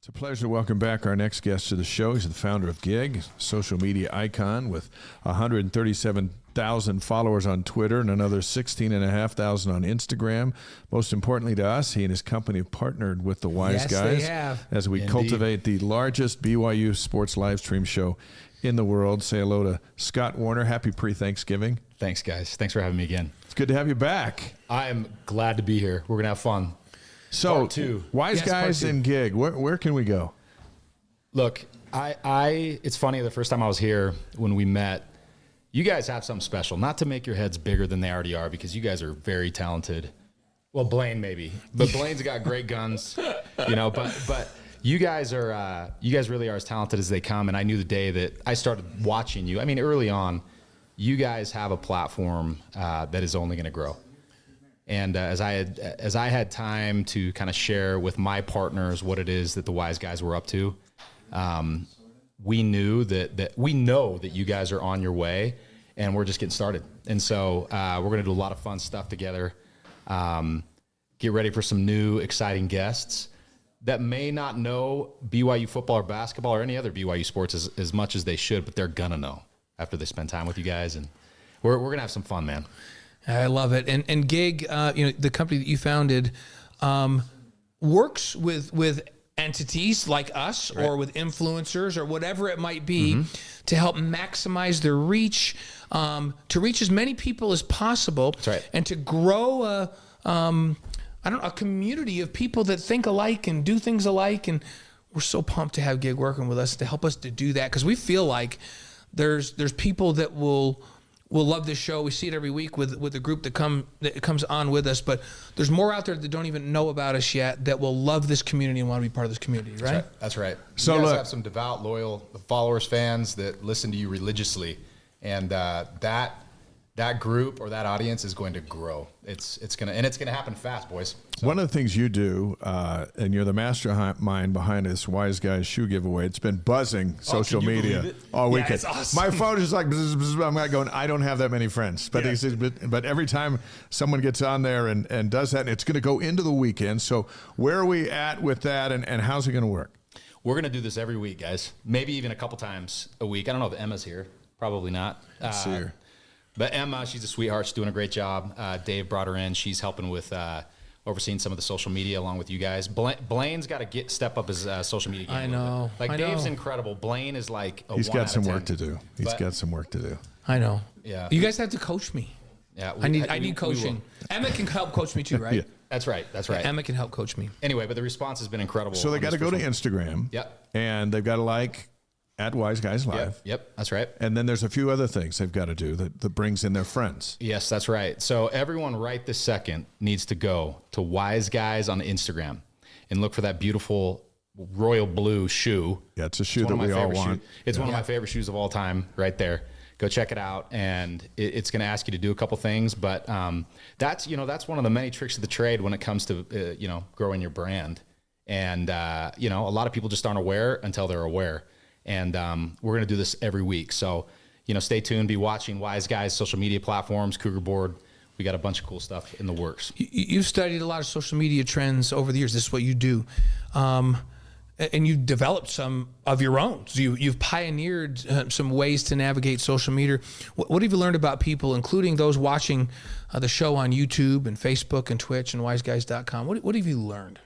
It's a pleasure to welcome back our next guest to the show. He's the founder of Gigg, social media icon with 137,000 followers on Twitter and another 16,500 on Instagram. Most importantly to us, he and his company have partnered with the Wise Guys they have. as we cultivate the largest BYU sports live stream show in the world. Say hello to Scott Warner. Happy pre-Thanksgiving. Thanks, guys. Thanks for having me again. It's good to have you back. I am glad to be here. We're going to have fun. So, Part two. Wise Yes, Guys part two. and Gigg, where can we go? Look, it's funny, the first time I was here when we met, you guys have something special. Not to make your heads bigger than they already are, because you guys are very talented. Well, Blaine maybe, but Blaine's got great guns, but you guys really are as talented as they come. And I knew the day that I started watching you, early on, you guys have a platform that is only going to grow. And as I had time to kind of share with my partners what it is that the Wise Guys were up to, we know that you guys are on your way, and we're just getting started. And so we're going to do a lot of fun stuff together. Get ready for some new exciting guests that may not know BYU football or basketball or any other BYU sports as much as they should, but they're gonna know after they spend time with you guys, and we're gonna have some fun, man. I love it. And Gigg, the company that you founded, works with entities like us, right, or with influencers or whatever it might be, to help maximize their reach, to reach as many people as possible. That's right. And to grow a community of people that think alike and do things alike. And we're so pumped to have Gigg working with us to help us to do that, because we feel like there's people that will love this show. We see it every week with the group that comes on with us, but there's more out there that don't even know about us yet that will love this community and want to be part of this community, right? That's right. So you guys look, have some devout, loyal followers, fans that listen to you religiously, and that group or that audience is going to grow. It's gonna happen fast, boys. So. One of the things you do, and you're the mastermind behind this Wise Guys shoe giveaway. It's been buzzing social can you media believe it? all weekend. it's awesome. My phone is like, bzz, bzz, I'm not going, I don't have that many friends. But, but every time someone gets on there and does that, and it's going to go into the weekend. So where are we at with that, and how's it going to work? We're going to do this every week, guys. Maybe even a couple times a week. I don't know if Emma's here. Probably not. See her. But Emma, she's a sweetheart. She's doing a great job. Dave brought her in. She's helping with overseeing some of the social media along with you guys. Blaine's got to step up his social media game. I know. Dave's incredible. Blaine is like a He's 1 got out some of 10. work to do. He's got some work to do. I know. Yeah. You guys have to coach me. Yeah. I need coaching. Emma can help coach me too, right? Yeah. That's right. Emma can help coach me. Anyway, but the response has been incredible. So they got to go to Instagram. Yep. And they've got to like at Wise Guys Live. Yep. That's right. And then there's a few other things they've got to do that brings in their friends. Yes, that's right. So everyone right this second needs to go to Wise Guys on Instagram and look for that beautiful royal blue shoe. Yeah, it's a shoe that we all want. It's one of my favorite shoes of all time right there. Go check it out, and it's going to ask you to do a couple things, but that's one of the many tricks of the trade when it comes to growing your brand. And a lot of people just aren't aware until they're aware. And we're going to do this every week. So, stay tuned. Be watching Wise Guys social media platforms, Cougar Board. We got a bunch of cool stuff in the works. You've studied a lot of social media trends over the years. This is what you do. And you've developed some of your own. So you've pioneered some ways to navigate social media. What have you learned about people, including those watching the show on YouTube and Facebook and Twitch and wiseguys.com? What have you learned?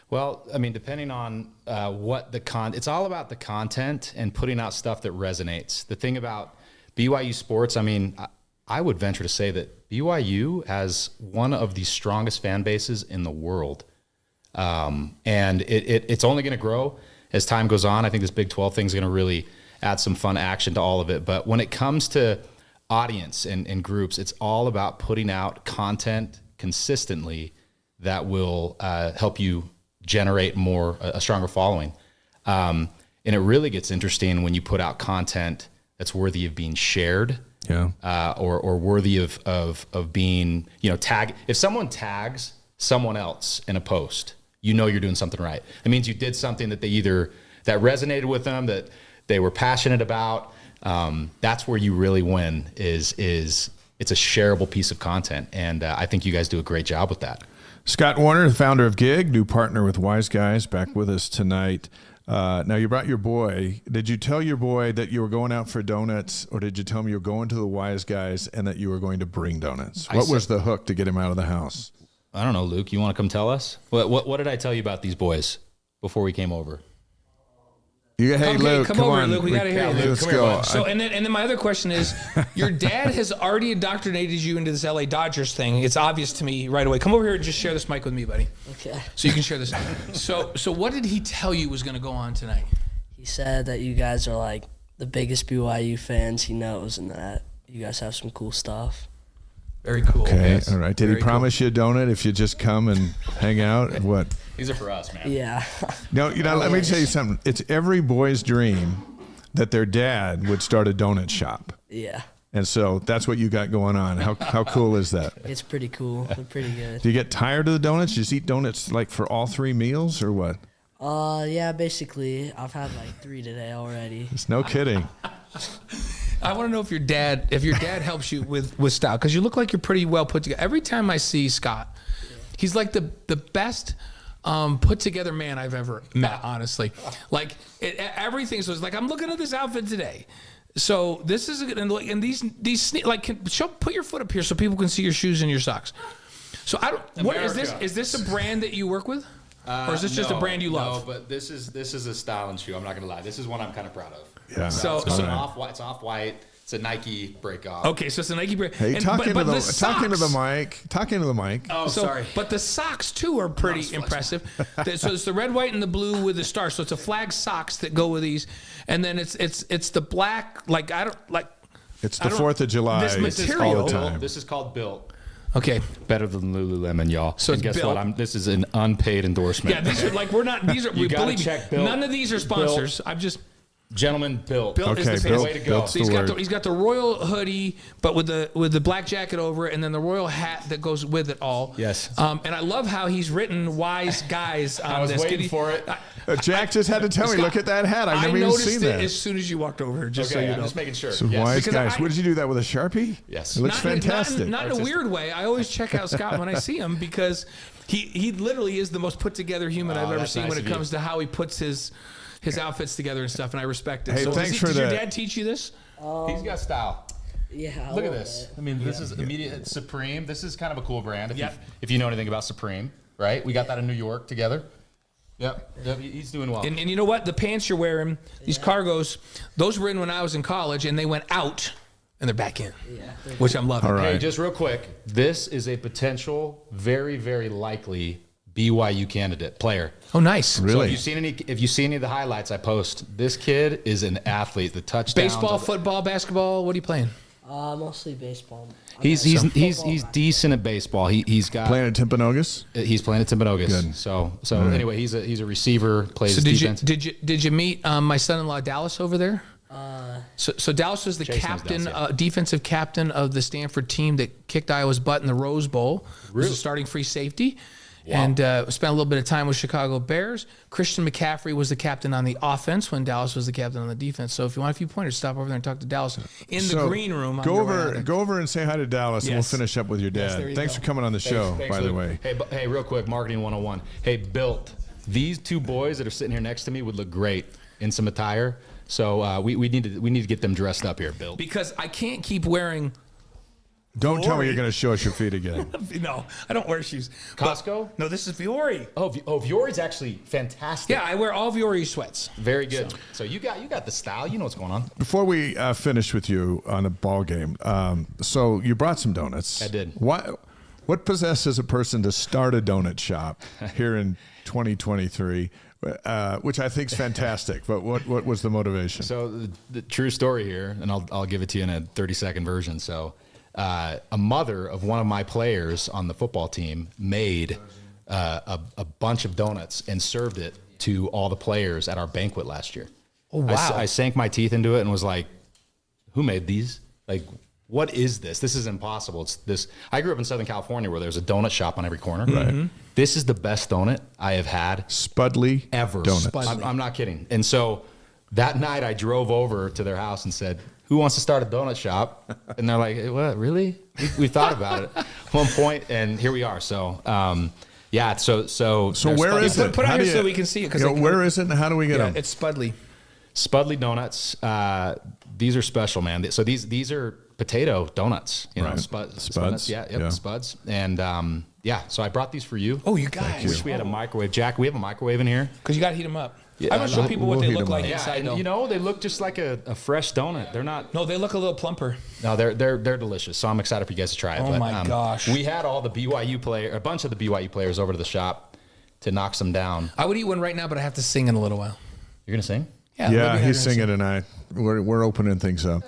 Well, depending on what it's all about the content and putting out stuff that resonates. The thing about BYU sports, I would venture to say that BYU has one of the strongest fan bases in the world. And it's only going to grow as time goes on. I think this Big 12 thing is going to really add some fun action to all of it. But when it comes to audience and groups, it's all about putting out content consistently that will help you generate a stronger following. And it really gets interesting when you put out content that's worthy of being shared, or worthy of being, tag. If someone tags someone else in a post, you're doing something right. It means you did something that that resonated with them, that they were passionate about. That's where you really win. Is it's a shareable piece of content, and I think you guys do a great job with that. Scott Warner, the founder of Gigg, new partner with Wise Guys, back with us tonight. Now, you brought your boy. Did you tell your boy that you were going out for donuts, or did you tell him you were going to the Wise Guys and that you were going to bring donuts? What was the hook to get him out of the house? I don't know, Luke. You want to come tell us? What did I tell you about these boys before we came over? Hey, Luke, come over, on. Luke. We got to hear you. Let's go. So, and then my other question is, your dad has already indoctrinated you into this LA Dodgers thing. It's obvious to me right away. Come over here and just share this mic with me, buddy. Okay. So you can share this. So what did he tell you was going to go on tonight? He said that you guys are like the biggest BYU fans he knows, and that you guys have some cool stuff. Very cool. Okay, Yes. all right. Did he promise you a donut if you just come and hang out? What? These are for us, man. Yeah. No, let me tell you something. It's every boy's dream that their dad would start a donut shop. Yeah. And so that's what you got going on. How cool is that? It's pretty cool. They're pretty good. Do you get tired of the donuts? You just eat donuts like for all 3 meals or what? Yeah, basically. I've had like 3 today already. It's no kidding. I want to know if your dad helps you with style, because you look like you're pretty well put together. Every time I see Scott, he's like the best put together man I've ever met. Honestly, like everything. So it's like, I'm looking at this outfit today. So this is and these put your foot up here so people can see your shoes and your socks. So what is this? Is this a brand that you work with? Or is this just a brand you love? No, but this is a styling shoe. I'm not gonna lie. This is one I'm kind of proud of. Yeah. So It's off-white. It's off-white. It's a Nike break-off. Okay, so it's a Nike brand. Hey, talking to the mic. Talking to the mic. Oh, sorry. But the socks too are pretty impressive. So it's the red, white, and the blue with the star. So it's a flag socks that go with these, and then it's the black. It's the 4th of July. This material. all the time. This is called Built. Okay. Better than Lululemon, y'all. So and guess Built. what? This is an unpaid endorsement. Yeah, these are we're not. These are. You gotta believe me, check Built. none of these are sponsors. Built. I'm just. Gentlemen, Built. Built is Okay, the same Built- way to go. Built's So the he's got the royal hoodie, but with the black jacket over it, and then the royal hat that goes with it all. Yes. And I love how he's written Wise Guys on I was this. waiting for it. Jack just had to tell me, Scott, look at that hat. I've I never even noticed seen it that. as soon as you walked over here, just so Okay, you I'm know. just making sure. So Yes. Wise Because Guys. I- What did you do that with a Sharpie? Yes. It looks fantastic. Not in a weird way. I always check out Scott when I see him, because he literally is the most put together human I've ever that's seen nice when it of you. comes to how he puts his outfits together and stuff, and I respect it. Hey, so thanks for did your that. dad teach you this? He's got style. Yeah. Look at this. I mean, this is immediate Supreme. This is kind of a cool brand. Yep. If you know anything about Supreme, right? We got that in New York together. Yep. He's doing well. And you know what? The pants you're wearing, these cargos, those were in when I was in college, and they went out, and they're back in, which I'm loving. All right. Hey, just real quick, this is a potential, very, very likely BYU candidate player. Oh, nice. So Really? if you see any of the highlights I post, this kid is an athlete. The touchdowns. Baseball, football, basketball. What are you playing? Mostly baseball. He's decent at baseball. He's got Playing at Timpanogos? he's playing at Timpanogos. Good. So anyway, he's a receiver. Plays So defense. did you meet my son-in-law Dallas over there? So Dallas was the Chase knows captain, Dallas, defensive captain of the Stanford team that kicked Iowa's butt in the Rose Bowl. Was a starting free safety. And spent a little bit of time with Chicago Bears. Christian McCaffrey was the captain on the offense when Dallas was the captain on the defense. So if you want a few pointers, stop over there and talk to Dallas in the green room. Go over and say hi to Dallas, and we'll Yes. finish up with your dad. there you Thanks go. for coming on the show, Thanks, by the Luke. way. Hey, real quick, marketing 101. Hey, Built. These two boys that are sitting here next to me would look great in some attire. So we need to get them dressed up here, Built. Because I can't keep wearing. Don't tell me you're going to show us your feet again. No, I don't wear shoes. Costco? No, this is Viore. Oh, Viori's actually fantastic. Yeah, I wear all Viore sweats. Very good. So you got the style. You know what's going on. Before we finish with you on a ball game, so you brought some donuts. I did. What possesses a person to start a donut shop here in 2023, which I think is fantastic. But what was the motivation? So the true story here, and I'll give it to you in a 30-second version. So a mother of one of my players on the football team made a bunch of donuts and served it to all the players at our banquet last year. Oh, wow. I sank my teeth into it and was like, who made these? Like, what is this? This is impossible. It's this. I grew up in Southern California where there's a donut shop on every corner. Right. This is the best donut I have had Spudley ever. Donuts. I'm not kidding. And so that night I drove over to their house and said, who wants to start a donut shop? And they're like, what, really? We thought about it at one point, and here we are. So Yeah. So where is it? Put it How out do here you- so we can see it. where is it and how do we get them? It's Spudley. Spudley Donuts. These are special, man. So these are potato donuts. You know, Right. spuds. Spuds. Yeah, spuds. And so I brought these for you. Oh, you guys. Wish we had a microwave. Jack, we have a microwave in here. Because you got to heat them up. Yeah, I'm going to show people what we'll they heat look 'em like up. inside, and though. you know, they look just like a fresh donut. They're not. No, they look a little plumper. No, they're delicious. So I'm excited for you guys to try it. Oh, my gosh. We had all the a bunch of the BYU players over to the shop to knock some down. I would eat one right now, but I have to sing in a little while. You're gonna sing? Yeah, Libby and I are he's gonna singing tonight. We're opening things up.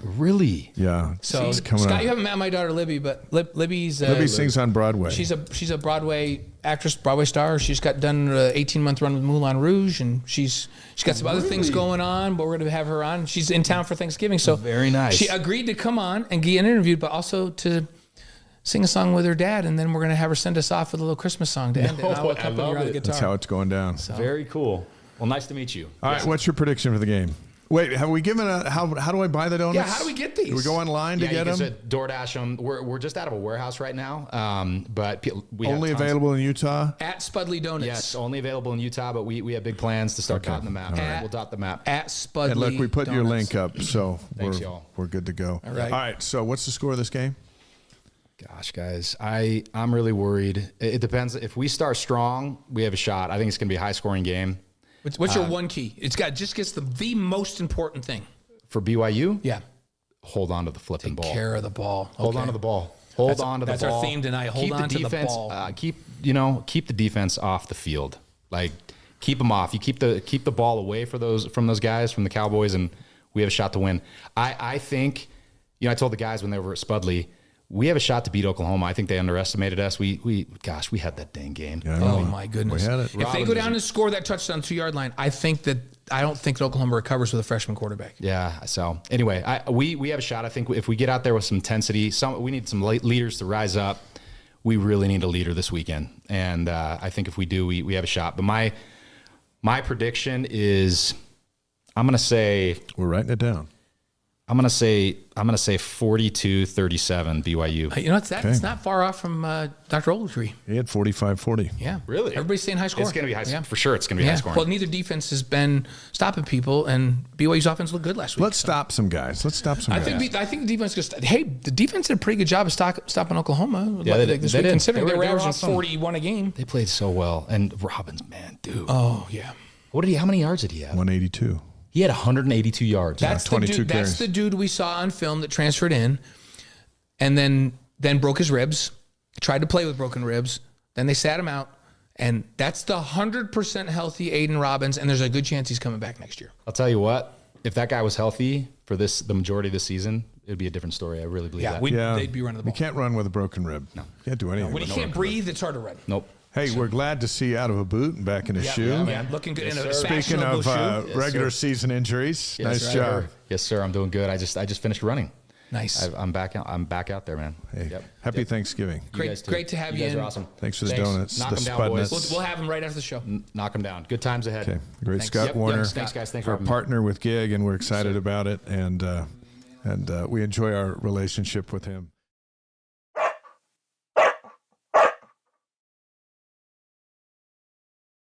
Really? Yeah. So It's coming Scott, up. you haven't met my daughter Libby, but Libby's Libby sings on Broadway. she's a Broadway actress, Broadway star. She's got done an 18-month run with Moulin Rouge, and she's got some other things going on. But we're going to have her on. She's in town for Thanksgiving, so Very nice. She agreed to come on and get interviewed, but also to sing a song with her dad, and then we're going to have her send us off with a little Christmas song to end it. And I'll accompany her on the guitar. That's how it's going down. Very cool. Well, nice to meet you. All right, what's your prediction for the game? Wait, have we given how do I buy the donuts? Yeah, how do we get these? Do we go online to get you them? can DoorDash them. We're just out of a warehouse right now, but we have Only tons. available in Utah? At Spudley Donuts. Yes, only available in Utah, but we have big plans to start dotting the map. We'll dot the map. At Spudley And look, we put your Donuts. link up, so Thanks, y'all. we're good to go. All right. All right, so what's the score of this game? Gosh, guys, I'm really worried. It depends. If we start strong, we have a shot. I think it's going to be a high-scoring game. What's your one key? It's got just gets the most important thing. For BYU, Yeah. hold on to the flipping ball. Care of the ball. Hold on to the ball. Hold on to the ball. That's our theme tonight. Hold Keep on the to the defense, ball. Keep the defense off the field. Like, keep them off. You keep the ball away from those guys, from the Cowboys, and we have a shot to win. I think, I told the guys when they were at Spudley, we have a shot to beat Oklahoma. I think they underestimated us. We had that dang game. Yeah, Oh my goodness! We had it. If they go down and score that touchdown 2-yard line, I don't think that Oklahoma recovers with a freshman quarterback. Yeah. So anyway, we have a shot. I think if we get out there with some intensity, we need some leaders to rise up. We really need a leader this weekend, and I think if we do, we have a shot. But my prediction is, I'm going to say We're writing it down. I'm going to say 42-37 BYU. It's not far off from Dr. Ogletree. He had 45-40. Yeah. Really? Everybody's saying high score. It's going to be high. Yeah. For sure. It's going to be high scoring. Well, neither defense has been stopping people, and BYU's offense looked good last week. Let's stop some guys. I I think the defense goes. Hey, the defense did a pretty good job of stopping Oklahoma. Yeah, they did. This They week, did. considering They they were were averaging awesome. 41 a game. They played so well. And Robbins, man, dude. Oh yeah. How many yards did he have? 182. He had 182 yards. That's the 22 dude. carries. That's the dude we saw on film that transferred in, and then broke his ribs. Tried to play with broken ribs. Then they sat him out, and that's the 100% healthy Aiden Robbins. And there's a good chance he's coming back next year. I'll tell you what. If that guy was healthy for the majority of the season, it'd be a different story. I really believe that. They'd be running the ball. You can't run with a broken rib. No. Can't do anything. When with you a can't broken breathe, it's hard to run. Nope. Hey, we're glad to see you out of a boot and back in a shoe. Yeah, looking good in a Speaking fashionable of shoe. regular season injuries, nice job. Yes, sir. I'm doing good. I just finished running. Nice. I'm back out there, man. Hey, Yep. happy Thanksgiving. You guys too. Great to have you guys in. are awesome. Thanks for the donuts, Knock the them down, spud boys. nuts. We'll have him right after the show. Knock them down. Good times ahead. Okay, great. Thanks. Scott Yep, Warner, thanks, guys. Thanks for our having me. partner with Gigg, and we're excited about it, and we enjoy our relationship with him.